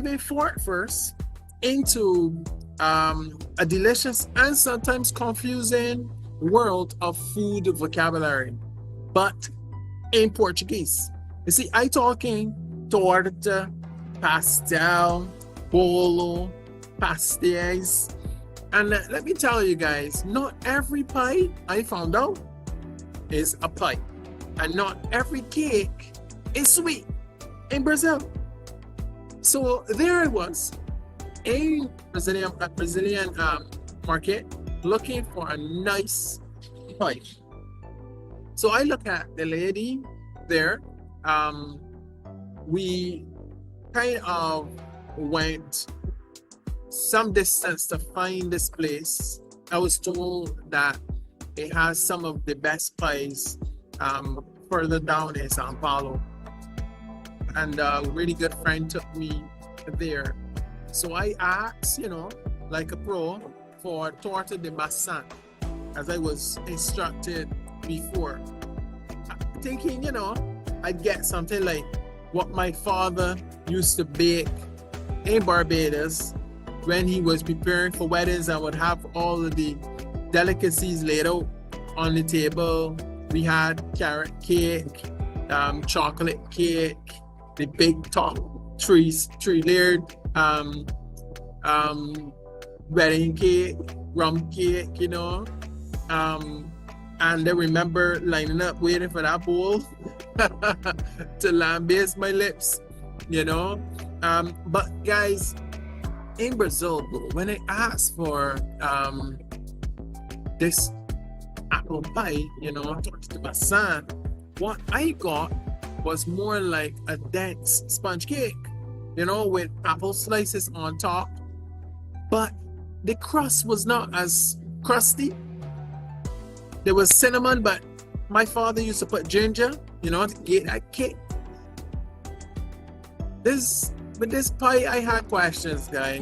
diving first into a delicious and sometimes confusing world of food vocabulary, but in Portuguese. You see, I talking torta, pastel, bolo, pastéis, and let me tell you guys, not every pie I found out is a pie, and not every cake is sweet in Brazil. So there I was, a Brazilian market looking for a nice pie. So I look at the lady there. We kind of went some distance to find this place. I was told that it has some of the best pies further down in Sao Paulo. And a really good friend took me there. So I asked, like a pro, for torta de maçã, as I was instructed before. Thinking, I'd get something like what my father used to bake in Barbados when he was preparing for weddings. I would have all of the delicacies laid out on the table. We had carrot cake, chocolate cake, the big top three-layered wedding cake, rum cake, and I remember lining up waiting for that bowl to lambaste my lips, But guys, in Brazil, when I asked for this apple pie, torta de maçã, what I got was more like a dense sponge cake, with apple slices on top. But the crust was not as crusty. There was cinnamon, but my father used to put ginger, to get that kick. With this pie, I had questions, guys.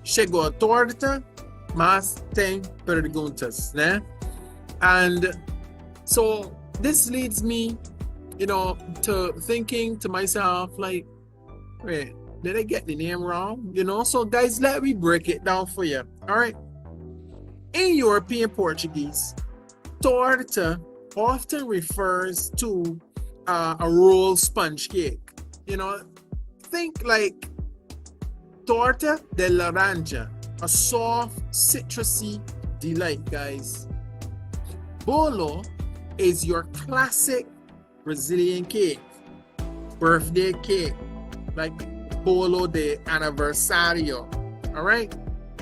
Chegou a torta, mas tem perguntas, né? And so this leads me, to thinking to myself, like, wait, did I get the name wrong? So guys, let me break it down for you. All right. In European Portuguese, torta often refers to a rolled sponge cake. Think like torta de laranja, a soft, citrusy delight, guys. Bolo is your classic Brazilian cake, birthday cake, like bolo de aniversario. All right,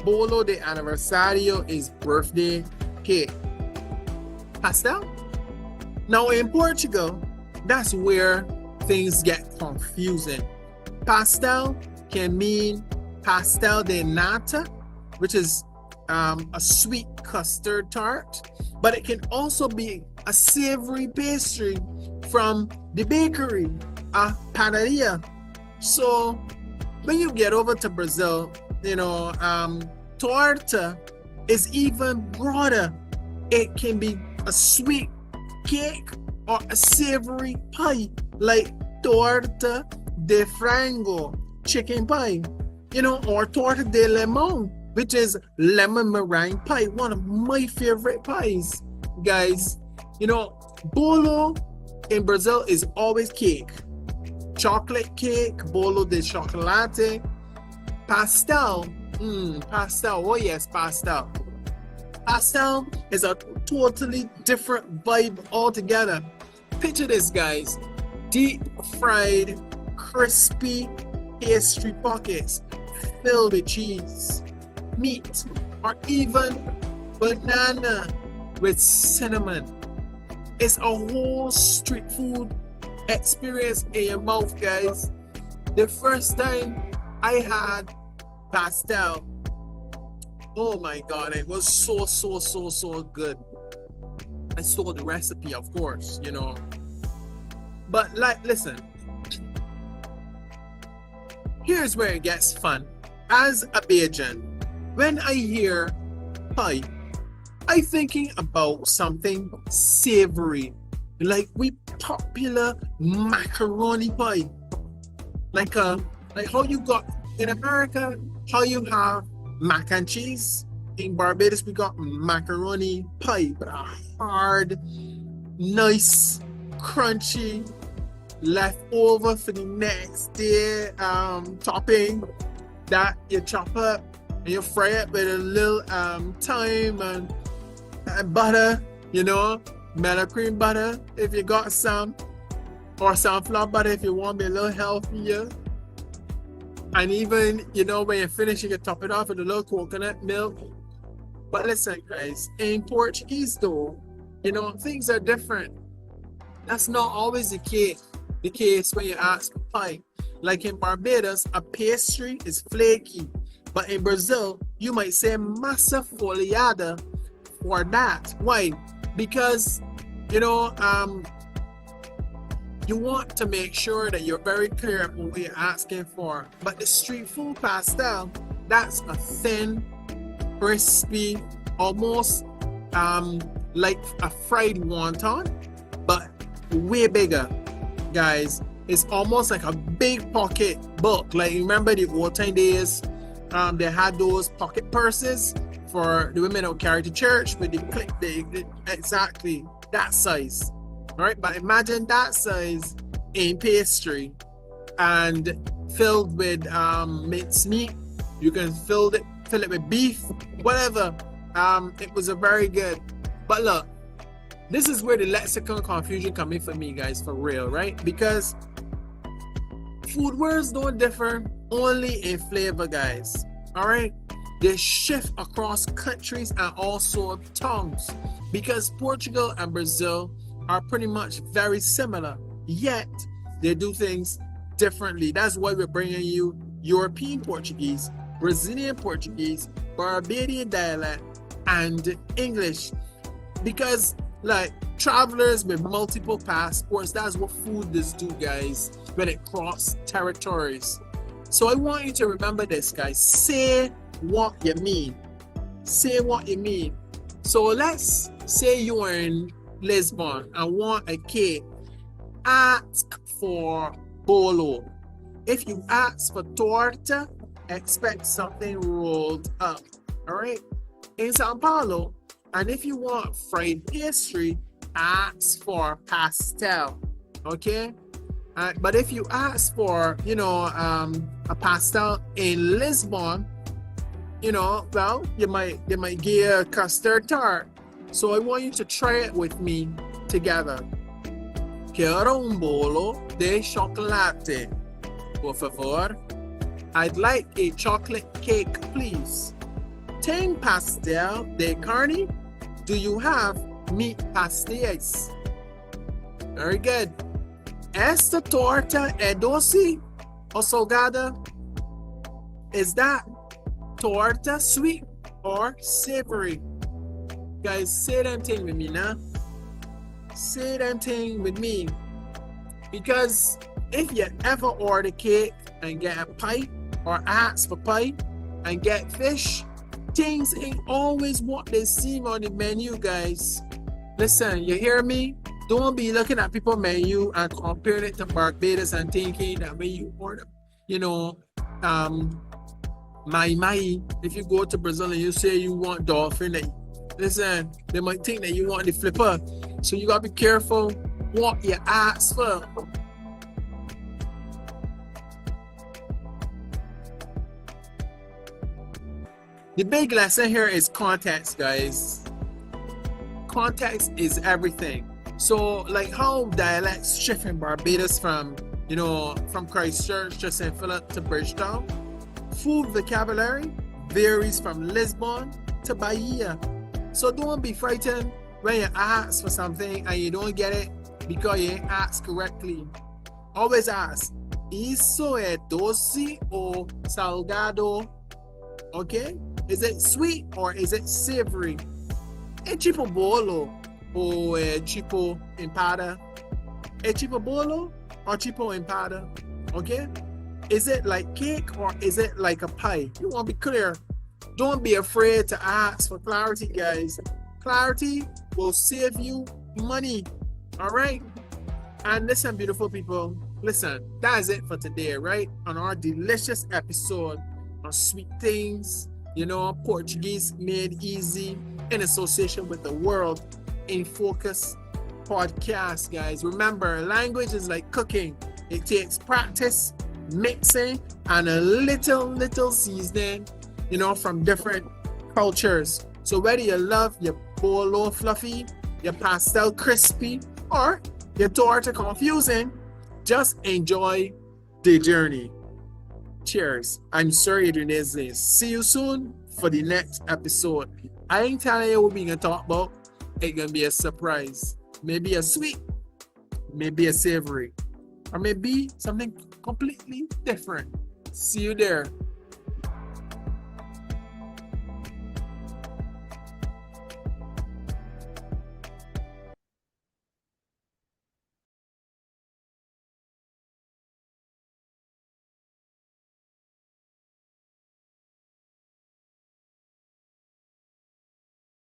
bolo de aniversario is birthday cake. Pastel. Now in Portugal, that's where things get confusing. Pastel can mean pastel de nata, which is a sweet custard tart, but it can also be a savory pastry from the bakery, a padaria. So when you get over to Brazil, torta is even broader. It can be a sweet cake or a savory pie, like torta de frango, chicken pie, or torta de limão, which is lemon meringue pie, one of my favorite pies, guys. Bolo in Brazil is always cake. Chocolate cake, bolo de chocolate. Pastel, pastel, oh yes, pastel. Pastel is a totally different vibe altogether. Picture this, guys. Deep fried, crispy pastry pockets filled with cheese, meat, or even banana with cinnamon. It's a whole street food experience in your mouth, guys. The first time I had pastel, oh my god, it was so good. I stole the recipe, of course, But listen, here's where it gets fun. As a Bajan, when I hear pie, I thinking about something savory, like we popular macaroni pie, like a Like how you got in America, how you have mac and cheese. In Barbados, we got macaroni pie, but a hard, nice, crunchy, left over for the next day topping that you chop up and you fry it with a little thyme and butter, you know, mellow cream butter if you got some, or sunflower butter if you want to be a little healthier. And even, you know, when you finish, you can top it off with a little coconut milk. But listen, guys, in Portuguese though, you know, things are different. That's not always the case when you ask for pie. Like in Barbados, a pastry is flaky. But in Brazil, you might say massa folhada for that. Why? Because, you know, you want to make sure that you're very clear about what you're asking for. But the street food pastel, that's a thin, crispy, almost like a fried wonton, but way bigger, guys. It's almost like a big pocket book. Like, remember the old time days, they had those pocket purses for the women that would carry to church with the clip, exactly that size. Right, but imagine that size in pastry and filled with minced meat. You can fill it with beef, whatever. It was a very good. But look, this is where the lexicon confusion come in for me, guys, for real, right? Because food words don't differ only in flavor, guys. All right, they shift across countries and also tongues, because Portugal and Brazil are pretty much very similar, yet they do things differently. That's why we're bringing you European Portuguese, Brazilian Portuguese, Barbadian dialect, and English. Because, like, travelers with multiple passports, that's what food does do, guys, when it crosses territories. So I want you to remember this, guys. Say what you mean. Say what you mean. So let's say you are in Lisbon and want a cake. Ask for bolo. If you ask for torta, expect something rolled up. All right. In Sao Paulo, and if you want fried pastry, ask for pastel. Okay. But if you ask for, you know, a pastel in Lisbon, you know, well, they might give you a custard tart. So I want you to try it with me together. Quiero un bolo de chocolate, por favor. I'd like a chocolate cake, please. Tem pastel de carne? Do you have meat pastéis? Very good. Esta torta é doce or salgada? Is that torta sweet or savory? Guys, say that thing with me now. Say that thing with me. Because if you ever order cake and get a pie, or ask for pie and get fish, things ain't always what they seem on the menu, guys. Listen, you hear me? Don't be looking at people's menu and comparing it to Barbados and thinking that when you order, you know, mai. If you go to Brazil and you say you want dolphin, listen, they might think that you want the flipper. So you gotta be careful what you ask for. The big lesson here is context, guys. Context is everything. So, like how dialects shift in Barbados from Christchurch to St. Philip to Bridgetown, food vocabulary varies from Lisbon to Bahia. So don't be frightened when you ask for something and you don't get it because you ain't asked correctly. Always ask, ¿Isso é doce o salgado? Okay? Is it sweet or is it savory? É tipo bolo ou é tipo empada? É tipo bolo or tipo empada? Okay? Is it like cake or is it like a pie? You want to be clear. Don't be afraid to ask for clarity, guys. Clarity will save you money. All right? And listen, beautiful people, listen, that is it for today, right? On our delicious episode on sweet things, Portuguese made easy in association with the World in Focus podcast, guys. Remember, language is like cooking. It takes practice, mixing, and a little seasoning, from different cultures. So whether you love your bolo fluffy, your pastel crispy, or your torta confusing, just enjoy the journey. Cheers. I'm sorry Renee's. See you soon for the next episode. I ain't telling you what we're gonna talk about. It's gonna be a surprise. Maybe a sweet, maybe a savory, or maybe something completely different. See you there.